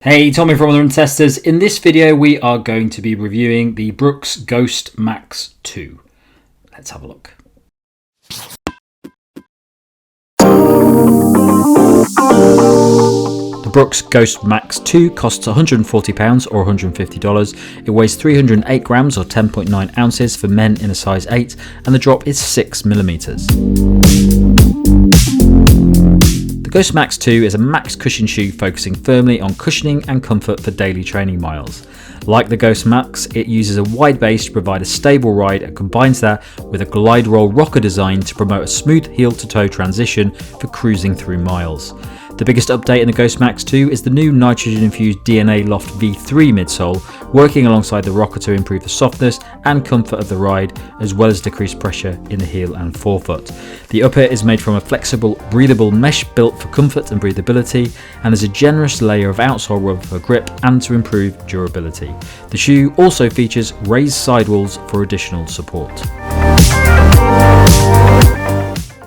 Hey, Tommy from Other Testers. In this video, we are going to be reviewing the Brooks Ghost Max 2. Let's have a look. The Brooks Ghost Max 2 costs £140 or $150. It weighs 308 grams or 10.9 ounces for men in a size 8, and the drop is 6mm. The Ghost Max 2 is a max cushion shoe focusing firmly on cushioning and comfort for daily training miles. Like the Ghost Max, it uses a wide base to provide a stable ride and combines that with a Glideroll rocker design to promote a smooth heel-to-toe transition for cruising through miles. The biggest update in the Ghost Max 2 is the new nitrogen-infused DNA Loft V3 midsole, working alongside the rocker to improve the softness and comfort of the ride, as well as decrease pressure in the heel and forefoot. The upper is made from a flexible, breathable mesh built for comfort and breathability, and there's a generous layer of outsole rubber for grip and to improve durability. The shoe also features raised sidewalls for additional support.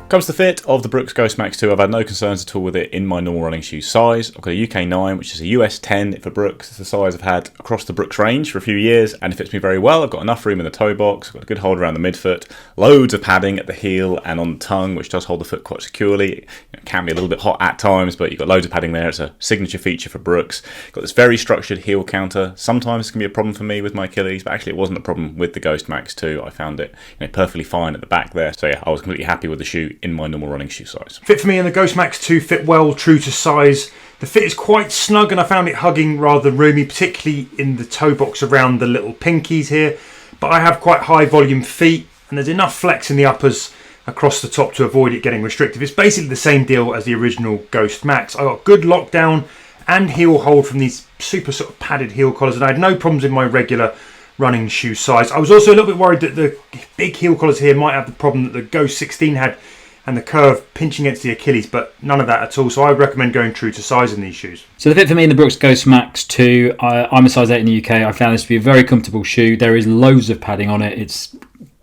Comes to the fit of the Brooks Ghost Max 2, I've had no concerns at all with it in my normal running shoe size. I've got a UK 9, which is a US 10 for Brooks. It's the size I've had across the Brooks range for a few years, and it fits me very well. I've got enough room in the toe box, I've got a good hold around the midfoot, loads of padding at the heel and on the tongue, which does hold the foot quite securely. It can be a little bit hot at times, but you've got loads of padding there. It's a signature feature for Brooks. Got this very structured heel counter. Sometimes it can be a problem for me with my Achilles, but actually it wasn't a problem with the Ghost Max 2. I found it perfectly fine at the back there. So yeah, I was completely happy with the shoe in my normal running shoe size. Fit for me, and the Ghost Max 2 fit well, true to size. The fit is quite snug and I found it hugging rather than roomy, particularly in the toe box around the little pinkies here. But I have quite high volume feet and there's enough flex in the uppers across the top to avoid it getting restrictive. It's basically the same deal as the original Ghost Max. I got good lockdown and heel hold from these super sort of padded heel collars, and I had no problems in my regular running shoe size. I was also a little bit worried that the big heel collars here might have the problem that the Ghost 16 had, and the curve pinching against the Achilles, but none of that at all. So I would recommend going true to size in these shoes. So the fit for me in the Brooks Ghost Max 2, I'm a size 8 in the UK. I found this to be a very comfortable shoe. There is loads of padding on it. It's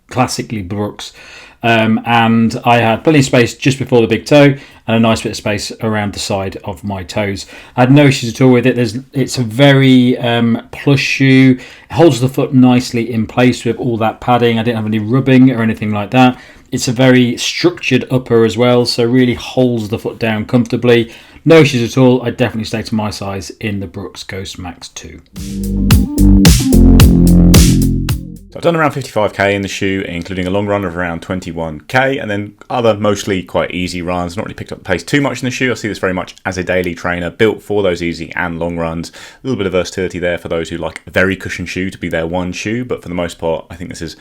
classically Brooks. And I had plenty of space just before the big toe and a nice bit of space around the side of my toes. I had no issues at all with it. It's a very plush shoe. It holds the foot nicely in place with all that padding. I didn't have any rubbing or anything like that. It's a very structured upper as well, so really holds the foot down comfortably. No issues at all. I'd definitely stay to my size in the Brooks Ghost Max 2. So I've done around 55k in the shoe, including a long run of around 21k, and then other mostly quite easy runs. Not really picked up the pace too much in the shoe. I see this very much as a daily trainer, built for those easy and long runs. A little bit of versatility there for those who like a very cushioned shoe to be their one shoe, but for the most part, I think this is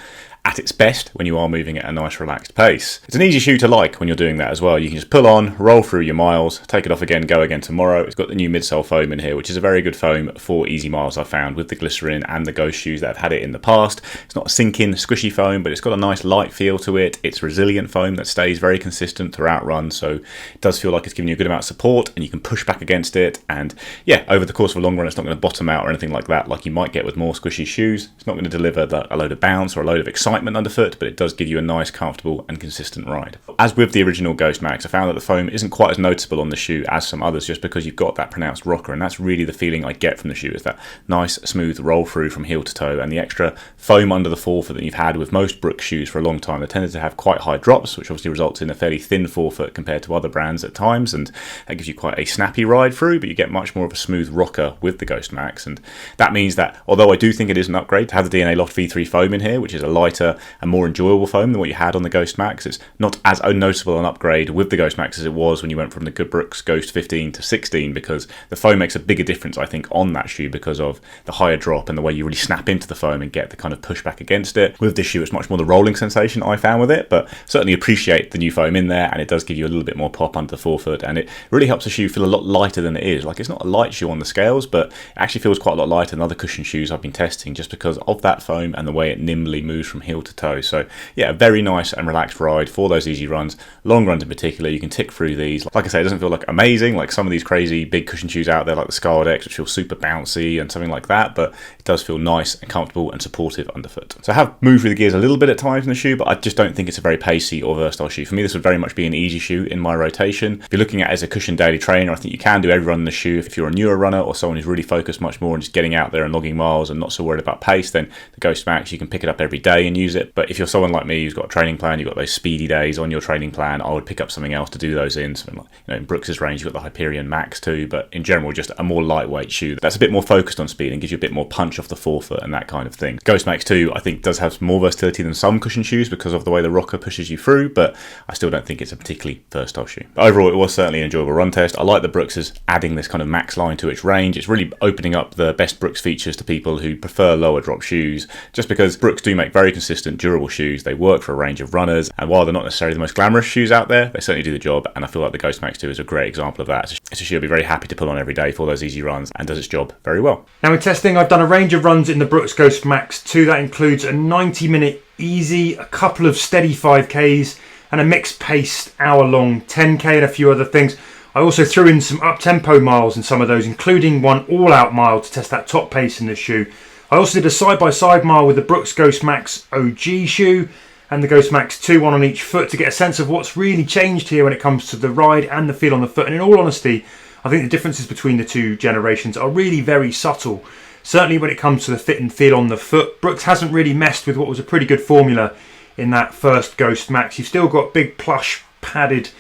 at its best when you are moving at a nice relaxed pace. It's an easy shoe to like when you're doing that as well. You can just pull on, roll through your miles, take it off again, go again tomorrow. It's got the new midsole foam in here, which is a very good foam for easy miles I've found with the glycerin and the Ghost shoes that have had it in the past. It's not a sink-in, squishy foam, but it's got a nice light feel to it. It's resilient foam that stays very consistent throughout runs, so it does feel like it's giving you a good amount of support and you can push back against it. And yeah, over the course of a long run, it's not going to bottom out or anything like that like you might get with more squishy shoes. It's not going to deliver a load of bounce or a load of excitement underfoot, but it does give you a nice, comfortable and consistent ride. As with the original Ghost Max, I found that the foam isn't quite as noticeable on the shoe as some others, just because you've got that pronounced rocker, and that's really the feeling I get from the shoe, is that nice, smooth roll through from heel to toe, and the extra foam under the forefoot that you've had with most Brooks shoes for a long time. They tended to have quite high drops, which obviously results in a fairly thin forefoot compared to other brands at times, and that gives you quite a snappy ride through, but you get much more of a smooth rocker with the Ghost Max. And that means that, although I do think it is an upgrade to have the DNA Loft V3 foam in here, which is a lighter and more enjoyable foam than what you had on the Ghost Max, it's not as noticeable an upgrade with the Ghost Max as it was when you went from the good Brooks Ghost 15 to 16, because the foam makes a bigger difference, I think, on that shoe because of the higher drop and the way you really snap into the foam and get the kind of pushback against it. With this shoe, it's much more the rolling sensation I found with it, but certainly appreciate the new foam in there, and it does give you a little bit more pop under the forefoot, and it really helps the shoe feel a lot lighter than it is. Like, it's not a light shoe on the scales, but it actually feels quite a lot lighter than other cushion shoes I've been testing, just because of that foam and the way it nimbly moves from heel heel to toe. So yeah, a very nice and relaxed ride for those easy runs. Long runs in particular, you can tick through these. Like I say, it doesn't feel like amazing like some of these crazy big cushion shoes out there like the Scardex, which feel super bouncy and something like that, but it does feel nice and comfortable and supportive underfoot. So I have moved through the gears a little bit at times in the shoe, but I just don't think it's a very pacey or versatile shoe. For me, this would very much be an easy shoe in my rotation. If you're looking at it as a cushion daily trainer, I think you can do every run in the shoe. If you're a newer runner or someone who's really focused much more on just getting out there and logging miles and not so worried about pace, then the Ghost Max, you can pick it up every day and use it. But if you're someone like me who's got a training plan, you've got those speedy days on your training plan, I would pick up something else to do those in. Something like, in Brooks's range, you've got the Hyperion Max too, but in general, just a more lightweight shoe that's a bit more focused on speed and gives you a bit more punch off the forefoot and that kind of thing. Ghost Max 2, I think, does have more versatility than some cushion shoes because of the way the rocker pushes you through, but I still don't think it's a particularly versatile shoe. But overall, it was certainly an enjoyable run test. I like the Brooks is adding this kind of max line to its range. It's really opening up the best Brooks features to people who prefer lower drop shoes, just because Brooks do make very consistent, durable shoes. They work for a range of runners, and while they're not necessarily the most glamorous shoes out there, they certainly do the job, and I feel like the Ghost Max 2 is a great example of that. It's a shoe I'll be very happy to put on every day for those easy runs and does its job very well. Now in testing, I've done a range of runs in the Brooks Ghost Max 2. That includes a 90-minute easy, a couple of steady 5Ks, and a mixed paced hour-long 10K and a few other things. I also threw in some up-tempo miles in some of those, including one all-out mile to test that top pace in the shoe. I also did a side-by-side mile with the Brooks Ghost Max OG shoe and the Ghost Max 2, one on each foot, to get a sense of what's really changed here when it comes to the ride and the feel on the foot. And in all honesty, I think the differences between the two generations are really very subtle. Certainly when it comes to the fit and feel on the foot, Brooks hasn't really messed with what was a pretty good formula in that first Ghost Max. You've still got big plush padded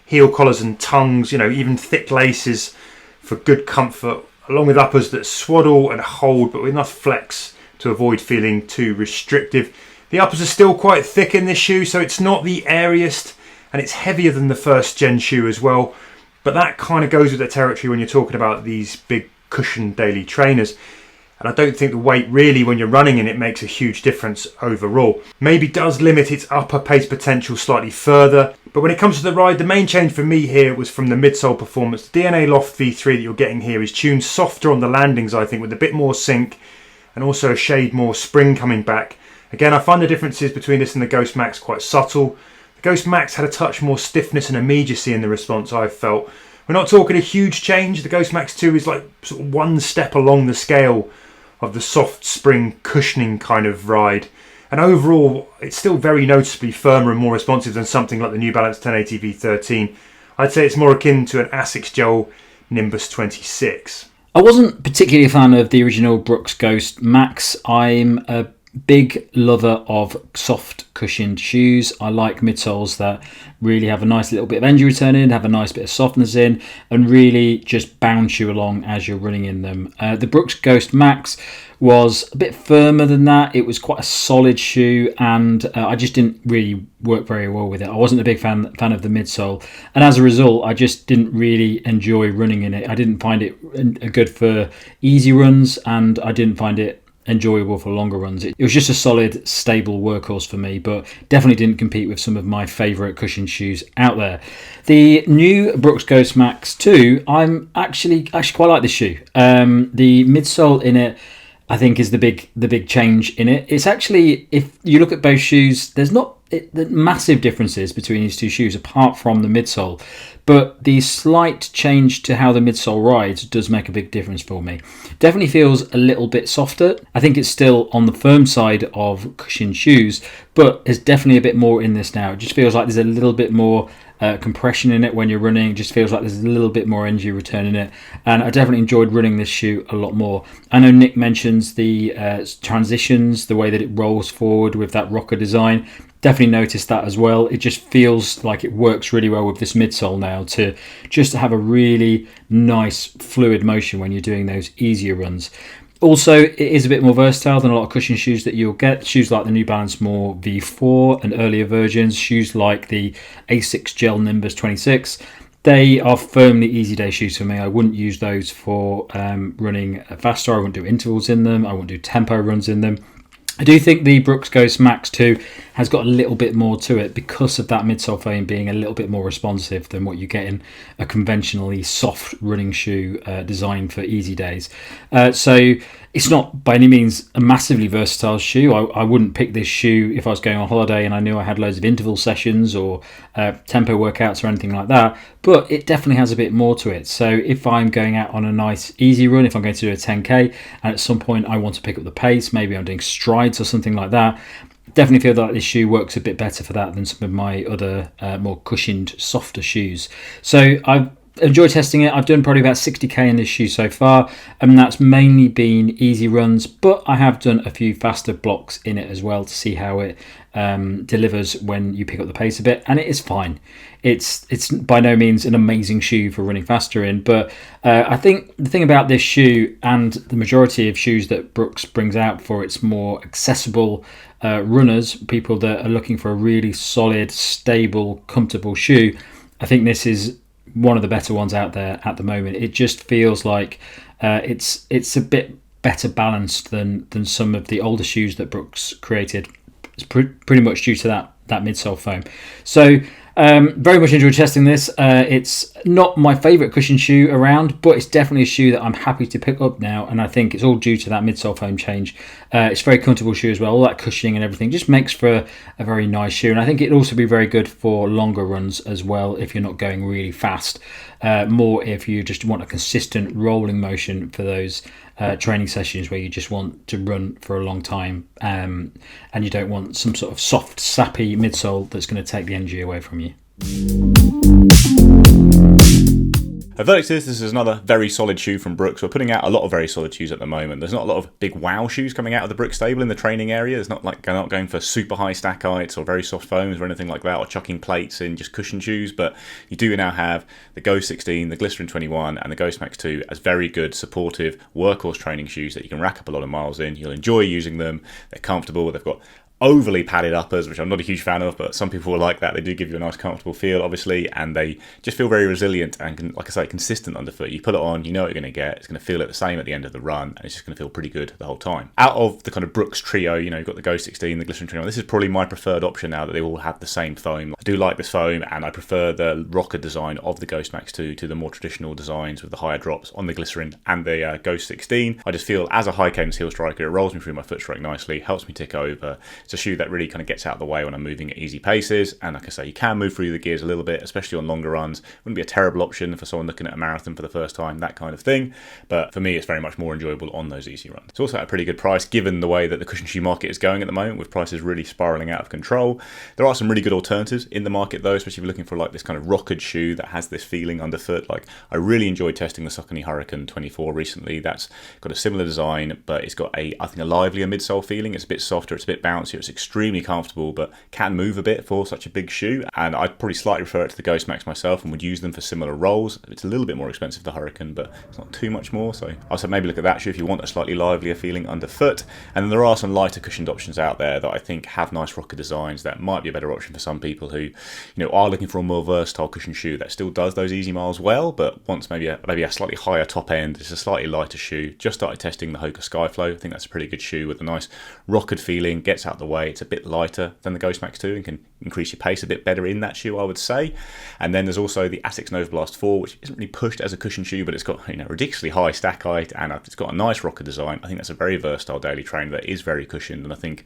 heel collars and tongues, even thick laces for good comfort, along with uppers that swaddle and hold but with enough flex to avoid feeling too restrictive. The uppers are still quite thick in this shoe, so it's not the airiest, and it's heavier than the first gen shoe as well, but that kind of goes with the territory when you're talking about these big cushion daily trainers. And I don't think the weight really, when you're running in it, makes a huge difference overall. Maybe does limit its upper pace potential slightly further. But when it comes to the ride, the main change for me here was from the midsole performance. The DNA Loft V3 that you're getting here is tuned softer on the landings, I think, with a bit more sink and also a shade more spring coming back. Again, I find the differences between this and the Ghost Max quite subtle. The Ghost Max had a touch more stiffness and immediacy in the response, I felt. We're not talking a huge change. The Ghost Max 2 is like sort of one step along the scale of the soft spring cushioning kind of ride, and overall it's still very noticeably firmer and more responsive than something like the New Balance 1080 V13. I'd say it's more akin to an Asics Gel Nimbus 26. I wasn't particularly a fan of the original Brooks Ghost Max. I'm a big lover of soft cushioned shoes. I like midsoles that really have a nice little bit of energy return in, have a nice bit of softness in, and really just bounce you along as you're running in them. The Brooks Ghost Max was a bit firmer than that. It was quite a solid shoe, and I just didn't really work very well with it. I wasn't a big fan of the midsole, and as a result I just didn't really enjoy running in it. I didn't find it good for easy runs, and I didn't find it enjoyable for longer runs. It was just a solid, stable workhorse for me, but definitely didn't compete with some of my favourite cushion shoes out there. The new Brooks Ghost Max 2, I'm actually quite like this shoe. The midsole in it, I think, is the big change in it. It's actually, if you look at both shoes, there's not the massive differences between these two shoes apart from the midsole, but the slight change to how the midsole rides does make a big difference for me. Definitely feels a little bit softer. I think it's still on the firm side of cushion shoes, but there's definitely a bit more in this now. It just feels like there's a little bit more compression in it when you're running. It just feels like there's a little bit more energy return in it, and I definitely enjoyed running this shoe a lot more. I know Nick mentions the transitions, the way that it rolls forward with that rocker design. Definitely noticed that as well. It just feels like it works really well with this midsole now to just have a really nice fluid motion when you're doing those easier runs. Also, it is a bit more versatile than a lot of cushion shoes that you'll get. Shoes like the New Balance More V4 and earlier versions, shoes like the Asics Gel Nimbus 26, they are firmly easy day shoes for me. I wouldn't use those for running faster. I wouldn't do intervals in them. I wouldn't do tempo runs in them. I do think the Brooks Ghost Max 2 has got a little bit more to it because of that midsole frame being a little bit more responsive than what you get in a conventionally soft running shoe designed for easy days. So It's not by any means a massively versatile shoe. I wouldn't pick this shoe if I was going on holiday and I knew I had loads of interval sessions or tempo workouts or anything like that, but it definitely has a bit more to it. So if I'm going out on a nice easy run, if I'm going to do a 10k and at some point I want to pick up the pace, maybe I'm doing strides or something like that, definitely feel that this shoe works a bit better for that than some of my other more cushioned, softer shoes. So I've enjoyed testing it. I've done probably about 60k in this shoe so far, and that's mainly been easy runs, but I have done a few faster blocks in it as well to see how it delivers when you pick up the pace a bit, and it is fine. It's by no means an amazing shoe for running faster in, but I think the thing about this shoe and the majority of shoes that Brooks brings out for its more accessible runners, people that are looking for a really solid, stable, comfortable shoe, I think this is one of the better ones out there at the moment. It just feels like it's a bit better balanced than some of the older shoes that Brooks created. It's pretty much due to that midsole foam. So very much enjoyed testing this. It's not my favourite cushion shoe around, but it's definitely a shoe that I'm happy to pick up now, and I think it's all due to that midsole foam change. It's a very comfortable shoe as well. All that cushioning and everything just makes for a very nice shoe, and I think it'd also be very good for longer runs as well if you're not going really fast. More if you just want a consistent rolling motion for those training sessions where you just want to run for a long time, and you don't want some sort of soft, sappy midsole that's going to take the energy away from you. A verdict is this is another very solid shoe from Brooks. We're putting out a lot of very solid shoes at the moment. There's not a lot of big wow shoes coming out of the Brooks stable in the training area. It's not like they're not going for super high stack heights or very soft foams or anything like that, or chucking plates in just cushion shoes. But you do now have the Ghost 16, the Glycerin 21 and the Ghost Max 2 as very good supportive workhorse training shoes that you can rack up a lot of miles in. You'll enjoy using them. They're comfortable. They've got overly padded uppers, which I'm not a huge fan of, but some people will like that. They do give you a nice comfortable feel, obviously, and they just feel very resilient and can, like I say, consistent underfoot. You put it on, you know what you're going to get. It's going to feel it the same at the end of the run, and it's just going to feel pretty good the whole time. Out of the kind of Brooks trio, you know, you've got the Ghost 16, the Glycerin 21. This is probably my preferred option now that they all have the same foam. I do like this foam, and I prefer the rocker design of the Ghost Max 2 to the more traditional designs with the higher drops on the Glycerin and the Ghost 16. I just feel as a high cadence heel striker, it rolls me through my foot stroke nicely, helps me tick over. It's a shoe that really kind of gets out of the way when I'm moving at easy paces, and like I say, you can move through the gears a little bit, especially on longer runs. Wouldn't be a terrible option for someone looking at a marathon for the first time, that kind of thing, but for me it's very much more enjoyable on those easy runs. It's also at a pretty good price given the way that the cushion shoe market is going at the moment, with prices really spiraling out of control. There are some really good alternatives in the market though, especially if you're looking for like this kind of rockered shoe that has this feeling underfoot. Like, I really enjoyed testing the Saucony Hurricane 24 recently. That's got a similar design, but it's got I think a livelier midsole feeling. It's a bit softer, it's a bit bouncier, it's extremely comfortable, but can move a bit for such a big shoe, and I'd probably slightly prefer it to the Ghost Max myself and would use them for similar rolls. It's a little bit more expensive, the Hurricane, but it's not too much more, so I'd say maybe look at that shoe if you want a slightly livelier feeling underfoot. And then there are some lighter cushioned options out there that I think have nice rocker designs that might be a better option for some people who, you know, are looking for a more versatile cushion shoe that still does those easy miles well, but wants maybe a slightly higher top end. It's a slightly lighter shoe. Just started testing the Hoka Skyflow. I think that's a pretty good shoe with a nice rockered feeling, gets out the way. It's a bit lighter than the Ghost Max 2 and can increase your pace a bit better in that shoe, I would say. And then there's also the Asics Nova Blast 4, which isn't really pushed as a cushion shoe, but it's got, you know, ridiculously high stack height, and it's got a nice rocker design. I think that's a very versatile daily trainer that is very cushioned, and I think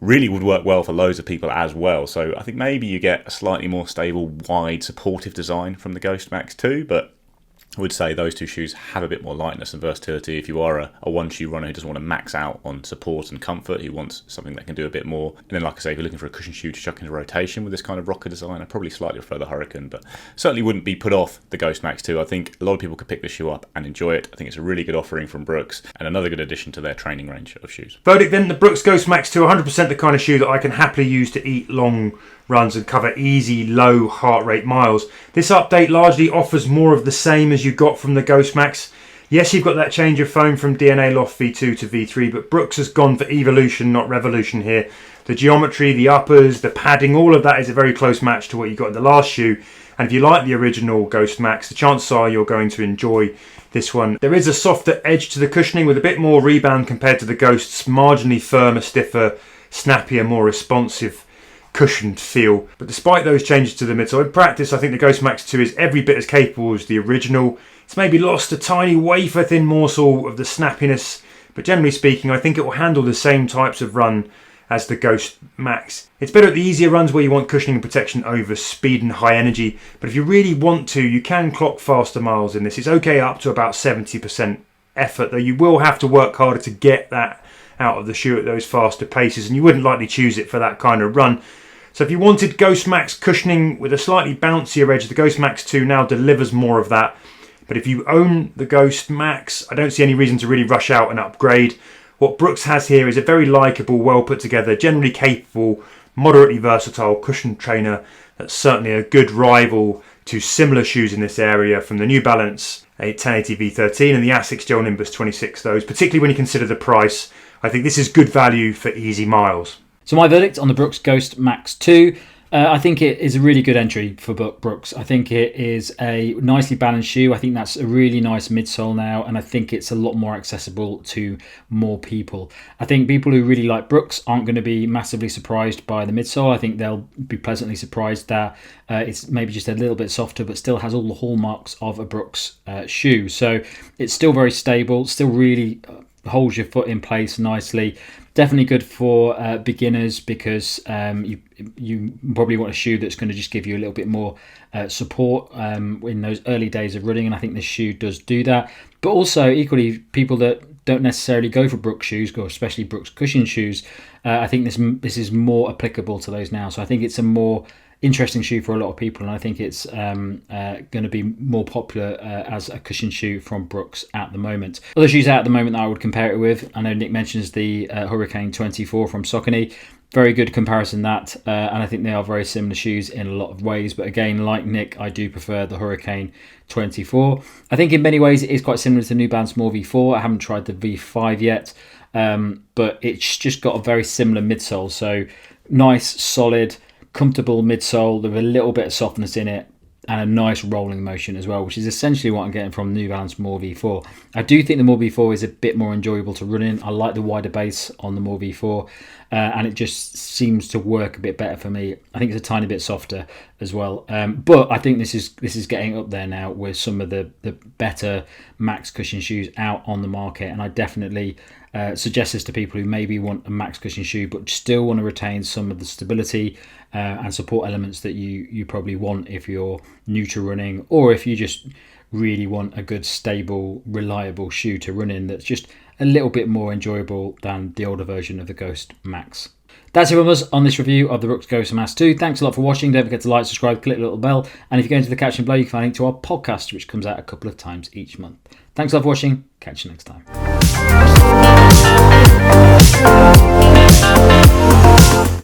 really would work well for loads of people as well. So I think maybe you get a slightly more stable, wide, supportive design from the Ghost Max 2, but I would say those two shoes have a bit more lightness and versatility if you are a one-shoe runner who doesn't want to max out on support and comfort, who wants something that can do a bit more. And then, like I say, if you're looking for a cushion shoe to chuck into rotation with this kind of rocker design, I'd probably slightly prefer the Hurricane, but certainly wouldn't be put off the Ghost Max 2. I think a lot of people could pick this shoe up and enjoy it. I think it's a really good offering from Brooks and another good addition to their training range of shoes. Verdict then, the Brooks Ghost Max 2, 100% the kind of shoe that I can happily use to eat long runs and cover easy, low heart rate miles. This update largely offers more of the same as you got from the Ghost Max. Yes, you've got that change of foam from DNA Loft V2 to V3, but Brooks has gone for evolution, not revolution here. The geometry, the uppers, the padding, all of that is a very close match to what you got in the last shoe. And if you like the original Ghost Max, the chances are you're going to enjoy this one. There is a softer edge to the cushioning with a bit more rebound compared to the Ghost's marginally firmer, stiffer, snappier, more responsive cushioned feel. But despite those changes to the midsole, in practice I think the Ghost Max 2 is every bit as capable as the original. It's maybe lost a tiny wafer thin morsel of the snappiness, but generally speaking, I think it will handle the same types of run as the Ghost Max. It's better at the easier runs where you want cushioning and protection over speed and high energy, but if you really want to, you can clock faster miles in this. It's okay up to about 70% effort, though you will have to work harder to get that out of the shoe at those faster paces, and you wouldn't likely choose it for that kind of run. So if you wanted Ghost Max cushioning with a slightly bouncier edge, the Ghost Max 2 now delivers more of that. But if you own the Ghost Max, I don't see any reason to really rush out and upgrade. What Brooks has here is a very likeable, well put together, generally capable, moderately versatile cushion trainer that's certainly a good rival to similar shoes in this area from the New Balance 1080 V13 and the Asics Gel Nimbus 26. Those, particularly when you consider the price, I think this is good value for easy miles. So my verdict on the Brooks Ghost Max 2, I think it is a really good entry for Brooks. I think it is a nicely balanced shoe. I think that's a really nice midsole now, and I think it's a lot more accessible to more people. I think people who really like Brooks aren't going to be massively surprised by the midsole. I think they'll be pleasantly surprised that it's maybe just a little bit softer, but still has all the hallmarks of a Brooks shoe. So it's still very stable, still really holds your foot in place nicely. Definitely good for beginners because you probably want a shoe that's going to just give you a little bit more support in those early days of running, and I think this shoe does do that. But also equally, people that don't necessarily go for Brooks shoes, or especially Brooks cushion shoes, I think this is more applicable to those now. So I think it's a more interesting shoe for a lot of people, and I think it's going to be more popular as a cushion shoe from Brooks at the moment. Other shoes out at the moment that I would compare it with, I know Nick mentions the Hurricane 24 from Saucony. Very good comparison that, and I think they are very similar shoes in a lot of ways, but again, like Nick, I do prefer the Hurricane 24. I think in many ways it is quite similar to the New Balance More V4. I haven't tried the V5 yet, but it's just got a very similar midsole, so nice, solid, comfortable midsole with a little bit of softness in it and a nice rolling motion as well, which is essentially what I'm getting from New Balance More V4. I do think the More V4 is a bit more enjoyable to run in. I like the wider base on the More V4 and it just seems to work a bit better for me. I think it's a tiny bit softer as well, but I think this is getting up there now with some of the better max cushion shoes out on the market, and I definitely suggest this to people who maybe want a max cushion shoe but still want to retain some of the stability and support elements that you probably want if you're new to running, or if you just really want a good, stable, reliable shoe to run in that's just a little bit more enjoyable than the older version of the Ghost Max. That's it from us on this review of the Brooks Ghost Max 2. Thanks a lot for watching. Don't forget to like, subscribe, click the little bell, and if you go into the caption below, you can find a link to our podcast, which comes out a couple of times each month. Thanks a lot for watching. Catch you next time.